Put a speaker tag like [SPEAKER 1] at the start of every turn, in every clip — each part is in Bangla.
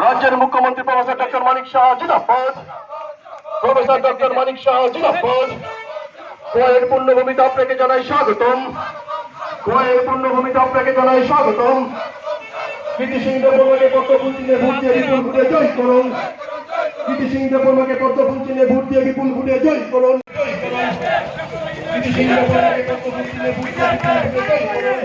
[SPEAKER 1] রাজ্যের মুখ্যমন্ত্রী প্রফেসর ডক্টর মানিক শাহ জিন্দাবাদ। প্রফেসর ডক্টর মানিক শাহ জিন্দাবাদ। খোয়াইয়ের পূর্ণভূমিতে আপনাকে জানাই স্বাগতম। খোয়াইয়ের পূর্ণভূমিতে আপনাকে জানাই স্বাগতম। কৃতি সিং দেববর্মাকে পদ্মফুল চিহ্নে ভোট দিয়ে বিপুল ভোটে জয় করুন। কৃতি সিং দেববর্মাকে পদ্মফুল চিহ্নে ভোট দিয়ে বিপুল ভোটে জয় করুন। কৃতি সিং দেববর্মাকে পদ্মফুল চিহ্নে ভোট দিয়ে বিপুল ভোটে জয় করুন।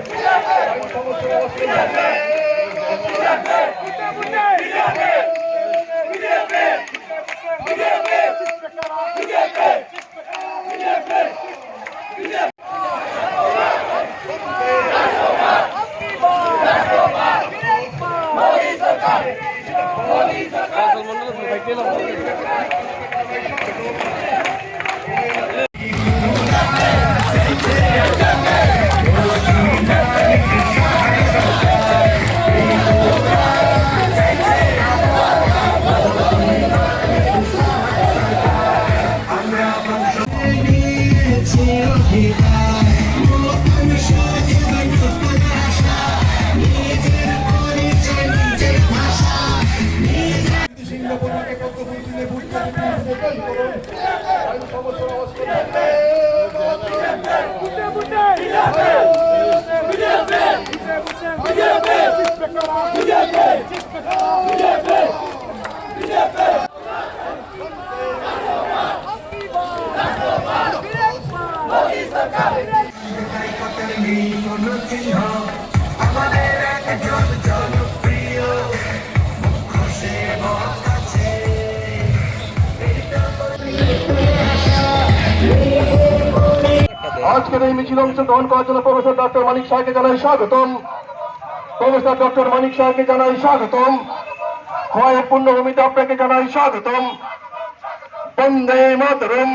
[SPEAKER 1] আজকের এই মিছিল অংশগ্রহণ করার জন্য প্রফেসর ডক্টর মানিক শাহকে জানাই স্বাগতম। প্রফেসর ডক্টর মানিক শাহকে জানাই স্বাগতম। খোয়াইয়ের পূর্ণভূমিতে আপনাকে জানাই স্বাগতম। বন্দে মাতরম।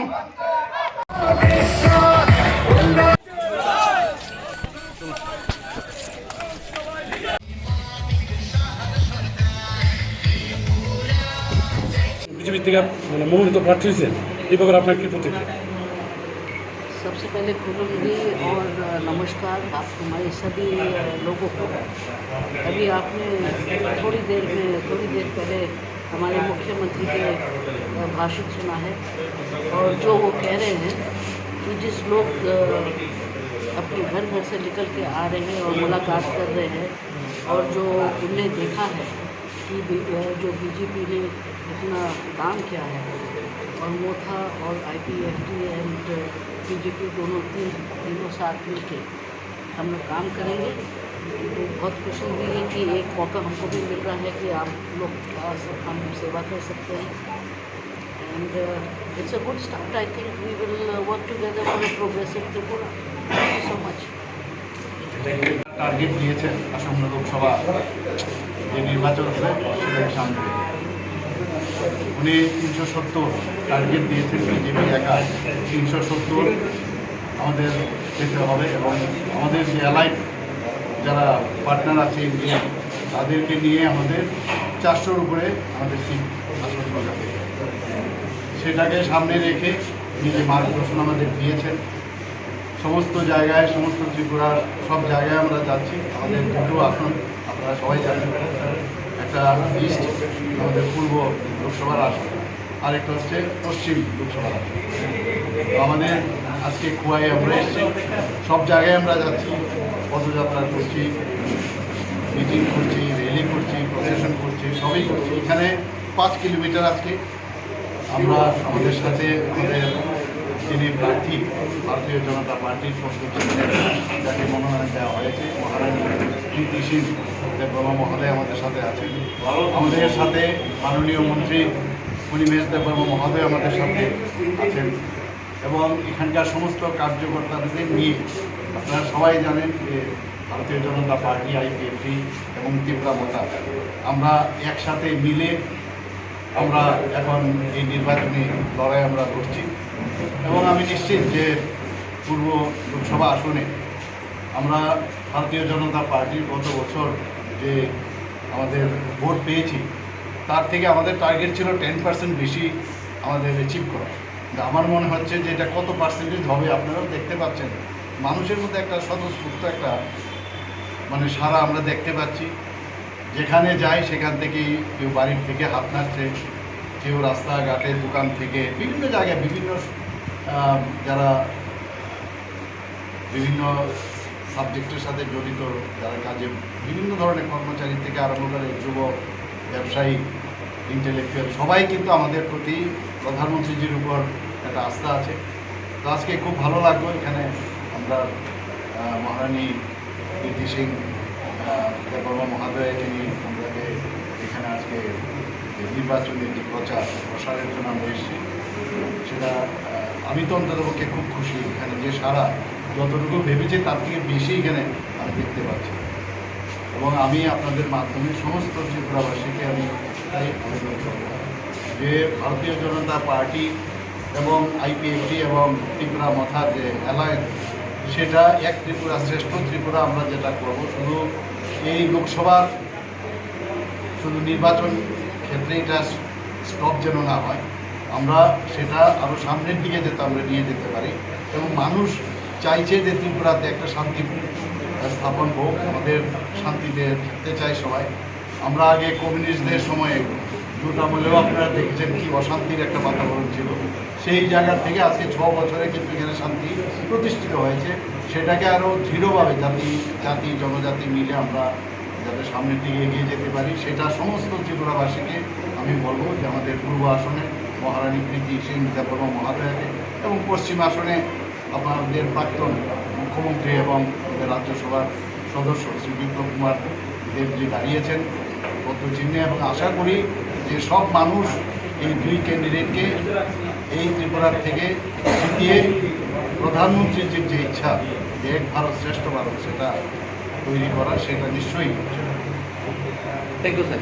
[SPEAKER 2] বিজেপি থেকে মনোনীত প্রার্থী হয়েছেন, এই ব্যাপারে আপনার কি প্রতিক্রিয়া?
[SPEAKER 3] सबसे पहले खुलूंगी और नमस्कार हमारे सभी लोगों को। अभी आपने थोड़ी देर पहले हमारे मुख्यमंत्री के भाषण सुना है और जो वो कह रहे हैं कि जिस लोग अपने घर से निकल के आ रहे हैं और मुलाकात कर रहे हैं और जो उनने देखा है कि जो बीजेपी ने इतना काम किया है और मोथा और IPFT एंड बीजेपी तीनों साथ मिलके हम लोग काम करेंगे। तो बहुत खुशी हुई है कि एक मौका हमको भी मिल रहा है कि आप लोग हम सेवा कर सकते हैं and it's a good start. I think we will work together for a progressive Tripura. Thank you so much.
[SPEAKER 4] Target দিয়েছেন আসন্ন লোকসভা যে নির্বাচন হবে সেটাকে সামনে রেখে উনি 370 টার্গেট দিয়েছেন। বিজেপি একা 370 আমাদের পেতে হবে এবং আমাদের যে অ্যালাইড যারা পার্টনার আছে ইন্ডিয়া তাদেরকে নিয়ে আমাদের 400-র উপরে আমাদের সিট আসন হবে। সেটাকে সামনে রেখে নিজে মার্গদর্শন আমাদের দিয়েছেন। সমস্ত জায়গায় সমস্ত ত্রিপুরার সব জায়গায় আমরা যাচ্ছি। আমাদের দুটো আসন আপনারা সবাই জানেন, একটা ইস্ট আমাদের পূর্ব লোকসভার আসন আর একটা হচ্ছে পশ্চিম লোকসভার আসন। তো আমাদের আজকে খোয়াই আমরা এসেছি, সব জায়গায় আমরা যাচ্ছি, পদযাত্রা করছি, মিটিং করছি, র্যালি করছি, প্রসেশন করছি, সবই করছি। এখানে 5 কিলোমিটার আজকে আমরা আমাদের সাথে আমাদের যিনি প্রার্থী ভারতীয় জনতা পার্টির পক্ষ থেকে যাকে মনোনয়ন দেওয়া হয়েছে মহারানী কৃতি সিং দেববর্মা মহোদয় আমাদের সাথে আছেন। আমাদের সাথে মাননীয় মন্ত্রী মণিমেশ দেববর্মা মহোদয় আমাদের সাথে আছেন এবং এখানকার সমস্ত কার্যকর্তাদের নিয়ে আপনারা সবাই জানেন যে ভারতীয় জনতা পার্টি, IPFT এবং ত্রিপুরা মোতা আমরা একসাথে মিলে আমরা এখন এই নির্বাচনী লড়াই আমরা করছি এবং আমি নিশ্চিত যে পূর্ব লোকসভা আসনে আমরা ভারতীয় জনতা পার্টির গত বছর যে আমাদের ভোট পেয়েছি তার থেকে আমাদের টার্গেট ছিল 10% বেশি আমাদের অ্যাচিভ করা। আমার মনে হচ্ছে যে এটা কত পার্সেন্টেজ হবে আপনারাও দেখতে পাচ্ছেন। মানুষের মধ্যে একটা স্বতঃস্ফূর্ত একটা মানে সারা আমরা দেখতে পাচ্ছি। যেখানে যাই সেখান থেকেই কেউ বাড়ির থেকে হাত নাড়ছে, কেউ রাস্তাঘাটে দোকান থেকে বিভিন্ন জায়গায় বিভিন্ন যারা বিভিন্ন সাবজেক্টের সাথে জড়িত, যারা কাজে বিভিন্ন ধরনের কর্মচারী থেকে আরম্ভ করে যুবক, ব্যবসায়ী, ইন্টেলেকচুয়াল সবাই কিন্তু আমাদের প্রতি প্রধানমন্ত্রীজির উপর একটা আস্থা আছে। তো আজকে খুব ভালো লাগলো এখানে আমরা মহারানী প্রীতি সিং দেববর্মা মহাদয়াকে নিয়ে আমরা যে এখানে আজকে নির্বাচনী যে প্রসারের জন্য আমরা এসেছি, সেটা আমি তো অন্ততপক্ষে খুব খুশি। এখানে যে সারা যতটুকু ভেবেছে তার থেকে বেশি এখানে আমি দেখতে পাচ্ছি, এবং আমি আপনাদের মাধ্যমে সমস্ত ত্রিপুরাবাসীকে আমি তাই আবেদন করব যে ভারতীয় জনতা পার্টি এবং আইপিএফটি এবং ত্রিপুরা মথার যে অ্যালায়েন্স, সেটা এক ত্রিপুরা শ্রেষ্ঠ ত্রিপুরা আমরা যেটা করব, শুধু এই লোকসভার শুধু নির্বাচন ক্ষেত্রে এটা স্টপ যেন না হয়, আমরা সেটা আরও সামনের দিকে যাতে আমরা নিয়ে যেতে পারি। এবং মানুষ চাইছে যে ত্রিপুরাতে একটা শান্তি স্থাপন হোক, আমাদের শান্তিতে থাকতে চাই সবাই। আমরা আগে কমিউনিস্টদের সময়ে জোট আমলেও আপনারা দেখেছেন কি অশান্তির একটা বাতাবরণ ছিল, সেই জায়গা থেকে আজকে 6 বছরে কিন্তু এখানে শান্তি প্রতিষ্ঠিত হয়েছে। সেটাকে আরও দৃঢ়ভাবে জাতি জনজাতি মিলে আমরা যাতে সামনের দিকে এগিয়ে যেতে পারি, সেটা সমস্ত ত্রিপুরাবাসীকে আমি বলবো যে আমাদের পূর্ব আসনে মহারানী প্রীতি সিং দেববর্মা মহাদয়াকে এবং পশ্চিম আসনে আপনাদের প্রাক্তন মুখ্যমন্ত্রী এবং রাজ্যসভার সদস্য শ্রী বিপ্লব কুমার দেবজি দাঁড়িয়েছেন পদ্মচিহ্নে, এবং আশা করি যে সব মানুষ এই দুই ক্যান্ডিডেটকে এই ত্রিপুরার থেকে জিতিয়ে প্রধানমন্ত্রীর যে ইচ্ছা যে এক ভারত শ্রেষ্ঠ ভারত সেটা তৈরি করা, সেটা নিশ্চয়ই।
[SPEAKER 5] Thank you sir.